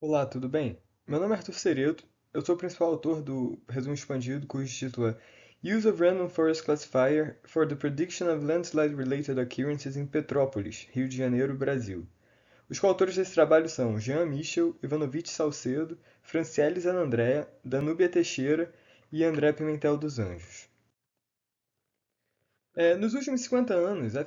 Olá, tudo bem? Meu nome é Arthur Ceredo, eu sou o principal autor do resumo expandido cujo título é Use of Random Forest Classifier for the Prediction of Landslide-Related Occurrences in Petrópolis, Rio de Janeiro, Brasil. Os coautores desse trabalho são Jean Michel, Ivanovic Salcedo, Franciele Zanandrea, Danúbia Teixeira e André Pimentel dos Anjos. Nos últimos 50 anos, a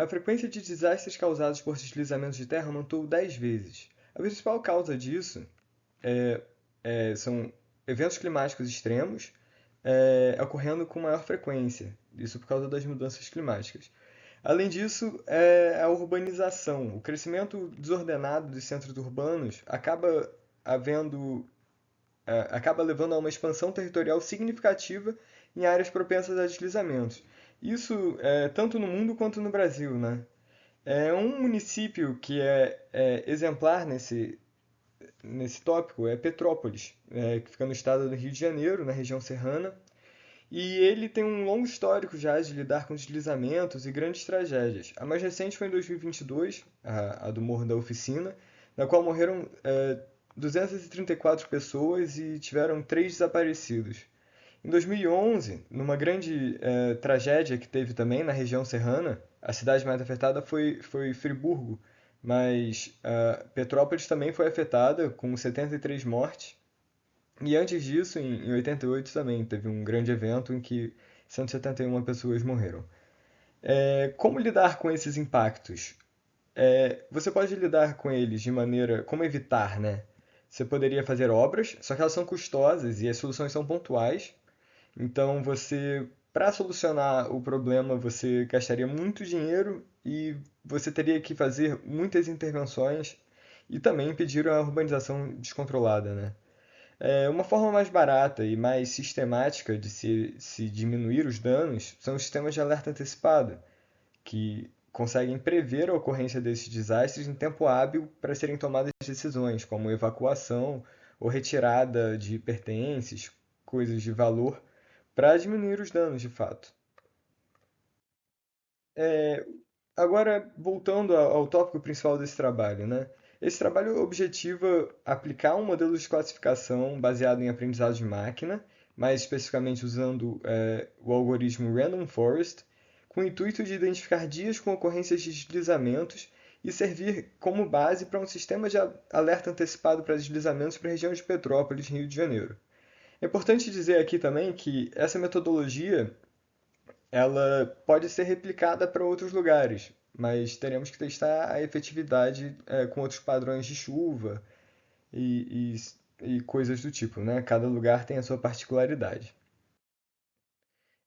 frequência de desastres causados por deslizamentos de terra aumentou 10 vezes. A principal causa disso é, são eventos climáticos extremos ocorrendo com maior frequência, isso por causa das mudanças climáticas. Além disso, a urbanização. O crescimento desordenado dos centros urbanos havendo, acaba levando a uma expansão territorial significativa em áreas propensas a deslizamentos. Isso tanto no mundo quanto no Brasil, né? Um município que é exemplar nesse tópico é Petrópolis, que fica no estado do Rio de Janeiro, na região serrana, e ele tem um longo histórico já de lidar com deslizamentos e grandes tragédias. A mais recente foi em 2022, a do Morro da Oficina, na qual morreram 234 pessoas e tiveram 3 desaparecidos. Em 2011, numa grande tragédia que teve também na região serrana, a cidade mais afetada foi Friburgo, mas Petrópolis também foi afetada, com 73 mortes. E antes disso, em 88 também, teve um grande evento em que 171 pessoas morreram. Como lidar com esses impactos? Você pode lidar com eles de maneira. Como evitar, né? Você poderia fazer obras, só que elas são custosas e as soluções são pontuais. Então para solucionar o problema, você gastaria muito dinheiro e você teria que fazer muitas intervenções e também impedir a urbanização descontrolada, né? Uma forma mais barata e mais sistemática de se diminuir os danos são os sistemas de alerta antecipado, que conseguem prever a ocorrência desses desastres em tempo hábil para serem tomadas decisões, como evacuação ou retirada de pertences, coisas de valor, para diminuir os danos de fato. É, Agora, voltando ao tópico principal desse trabalho, né? Esse trabalho objetiva aplicar um modelo de classificação baseado em aprendizado de máquina, mais especificamente usando o algoritmo Random Forest, com o intuito de identificar dias com ocorrências de deslizamentos e servir como base para um sistema de alerta antecipado para deslizamentos para a região de Petrópolis, Rio de Janeiro. É importante dizer aqui também que essa metodologia ela pode ser replicada para outros lugares, mas teremos que testar a efetividade com outros padrões de chuva e, e coisas do tipo, né? Cada lugar tem a sua particularidade.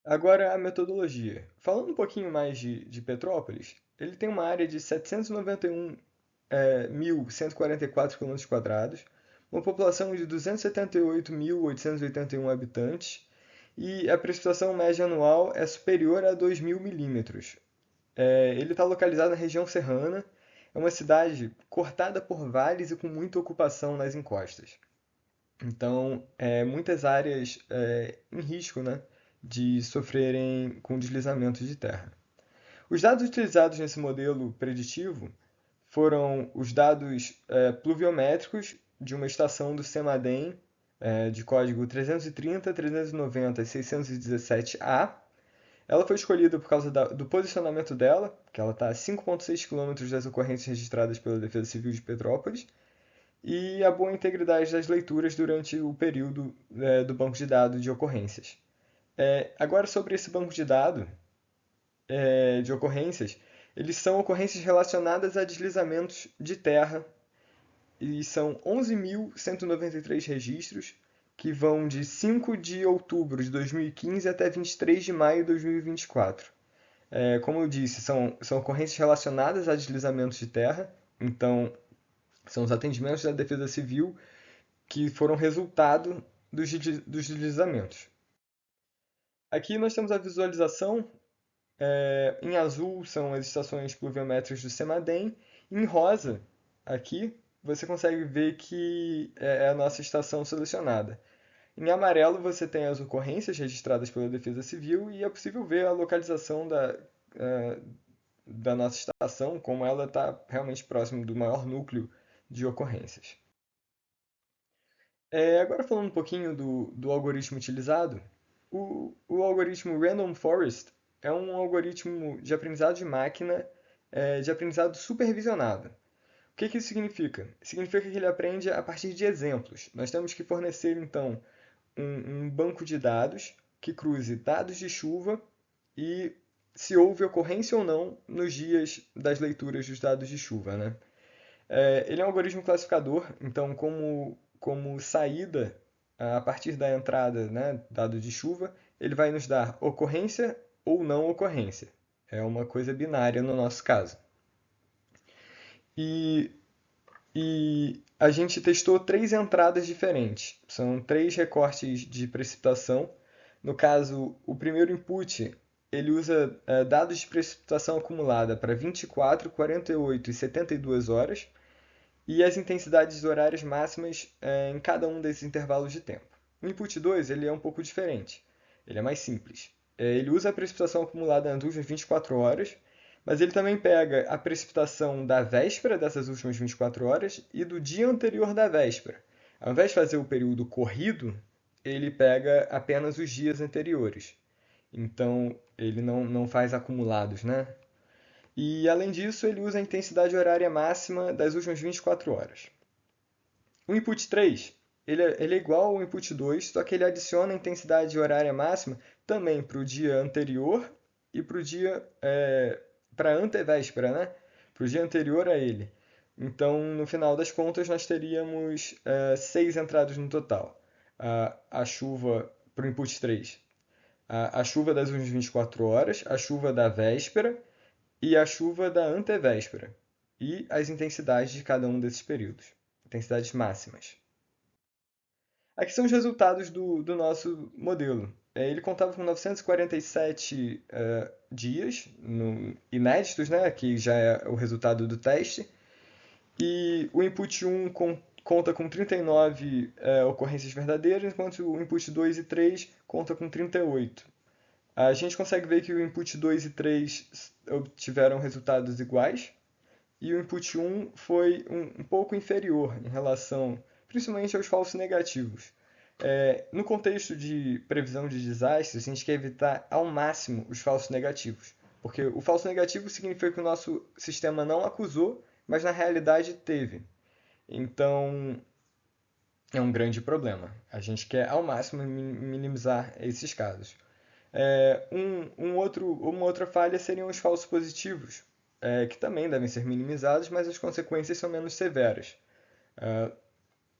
Agora, a metodologia. Falando um pouquinho mais de Petrópolis, ele tem uma área de 791.144 km², uma população de 278.881 habitantes e a precipitação média anual é superior a 2.000 milímetros. Ele está localizado na região serrana, é uma cidade cortada por vales e com muita ocupação nas encostas. Então, muitas áreas em risco, né, de sofrerem com deslizamentos de terra. Os dados utilizados nesse modelo preditivo foram os dados pluviométricos de uma estação do CEMADEM de código 330, 390 e 617A. Ela foi escolhida por causa do posicionamento dela, que ela está a 5,6 km das ocorrências registradas pela Defesa Civil de Petrópolis, e a boa integridade das leituras durante o período do banco de dados de ocorrências. Agora, sobre esse banco de dados de ocorrências, eles são ocorrências relacionadas a deslizamentos de terra e são 11.193 registros que vão de 5 de outubro de 2015 até 23 de maio de 2024. Como eu disse, são ocorrências relacionadas a deslizamentos de terra, então são os atendimentos da Defesa Civil que foram resultado dos deslizamentos. Aqui nós temos a visualização. Em azul são as estações pluviométricas do CEMADEM. Em rosa, aqui, você consegue ver que é a nossa estação selecionada. Em amarelo, você tem as ocorrências registradas pela Defesa Civil e é possível ver a localização da nossa estação, como ela está realmente próximo do maior núcleo de ocorrências. Agora falando um pouquinho do algoritmo utilizado, o algoritmo Random Forest é um algoritmo de aprendizado de máquina, de aprendizado supervisionado. O que que isso significa? Significa que ele aprende a partir de exemplos. Nós temos que fornecer, então, um banco de dados que cruze dados de chuva e se houve ocorrência ou não nos dias das leituras dos dados de chuva, né? Ele é um algoritmo classificador, então como saída a partir da entrada, né, dado de chuva, ele vai nos dar ocorrência ou não ocorrência. É uma coisa binária no nosso caso. E, e a gente testou três entradas diferentes. São três recortes de precipitação. No caso, o primeiro input ele usa dados de precipitação acumulada para 24, 48 e 72 horas e as intensidades horárias máximas em cada um desses intervalos de tempo. O input 2 ele é um pouco diferente, ele é mais simples. Ele usa a precipitação acumulada nas últimas 24 horas, mas ele também pega a precipitação da véspera dessas últimas 24 horas e do dia anterior da véspera. Ao invés de fazer o período corrido, ele pega apenas os dias anteriores. Então, ele não faz acumulados, né? E, além disso, ele usa a intensidade horária máxima das últimas 24 horas. O input 3, ele é igual ao input 2, só que ele adiciona a intensidade horária máxima também para o dia anterior e para o dia para a antevéspera, né? Para o dia anterior a ele. Então, no final das contas, nós teríamos 6 entradas no total. A chuva para o input 3. A chuva das últimas 24 horas, a chuva da véspera e a chuva da antevéspera, e as intensidades de cada um desses períodos, intensidades máximas. Aqui são os resultados do nosso modelo. Ele contava com 947 dias inéditos, né, que já é o resultado do teste, e o input 1 conta com 39 ocorrências verdadeiras, enquanto o input 2 e 3 conta com 38. A gente consegue ver que o input 2 e 3 obtiveram resultados iguais, e o input 1 foi um pouco inferior em relação, principalmente aos falsos negativos. No contexto de previsão de desastres, a gente quer evitar ao máximo os falsos negativos, porque o falso negativo significa que o nosso sistema não acusou, mas na realidade teve. Então, é um grande problema. A gente quer ao máximo minimizar esses casos. Uma outra falha seriam os falsos positivos, que também devem ser minimizados, mas as consequências são menos severas. É,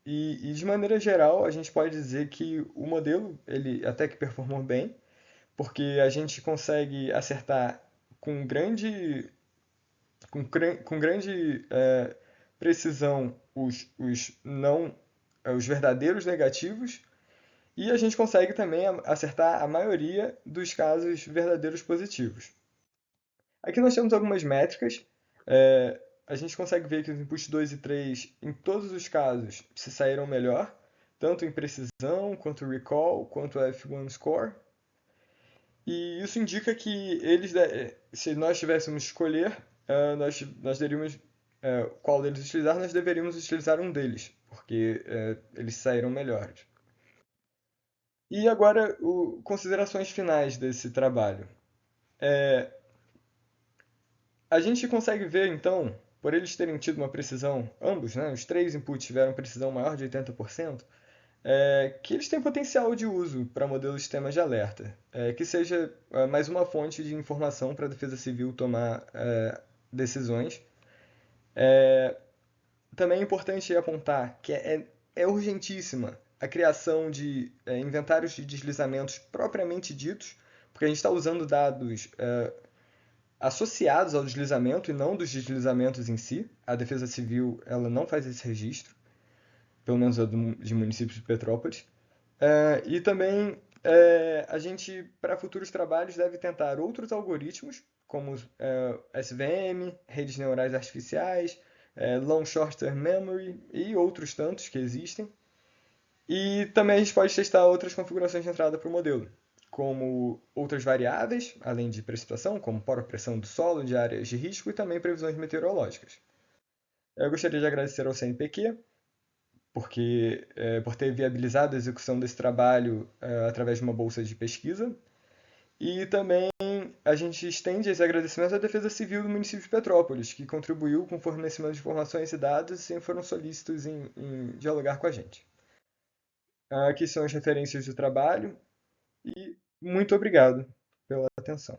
e de maneira geral, a gente pode dizer que o modelo ele até que performou bem, porque a gente consegue acertar com com grande precisão os verdadeiros negativos e a gente consegue também acertar a maioria dos casos verdadeiros positivos. Aqui nós temos algumas métricas. A gente consegue ver que os inputs 2 e 3, em todos os casos, se saíram melhor, tanto em precisão, quanto recall, quanto F1 score. E isso indica que se nós tivéssemos que escolher, nós teríamos qual deles utilizar, nós deveríamos utilizar um deles, porque eles saíram melhores. E agora, considerações finais desse trabalho. É, a gente consegue ver, então, por eles terem tido uma precisão, ambos, né, os três inputs tiveram precisão maior de 80%, que eles têm potencial de uso para modelos de sistemas de alerta, que seja mais uma fonte de informação para a Defesa Civil tomar decisões. Também é importante apontar que é urgentíssima a criação de inventários de deslizamentos propriamente ditos, porque a gente está usando dados associados ao deslizamento e não dos deslizamentos em si. A Defesa Civil ela não faz esse registro, pelo menos a de municípios de Petrópolis. E também a gente, para futuros trabalhos, deve tentar outros algoritmos, como SVM, redes neurais artificiais, Long Short Term Memory e outros tantos que existem. E também a gente pode testar outras configurações de entrada para o modelo, como outras variáveis, além de precipitação, como pressão do solo, de áreas de risco e também previsões meteorológicas. Eu gostaria de agradecer ao CNPq por ter viabilizado a execução desse trabalho através de uma bolsa de pesquisa. E também a gente estende esse agradecimento à Defesa Civil do município de Petrópolis, que contribuiu com o fornecimento de informações e dados e sempre foram solícitos em dialogar com a gente. Aqui são as referências do trabalho e muito obrigado pela atenção.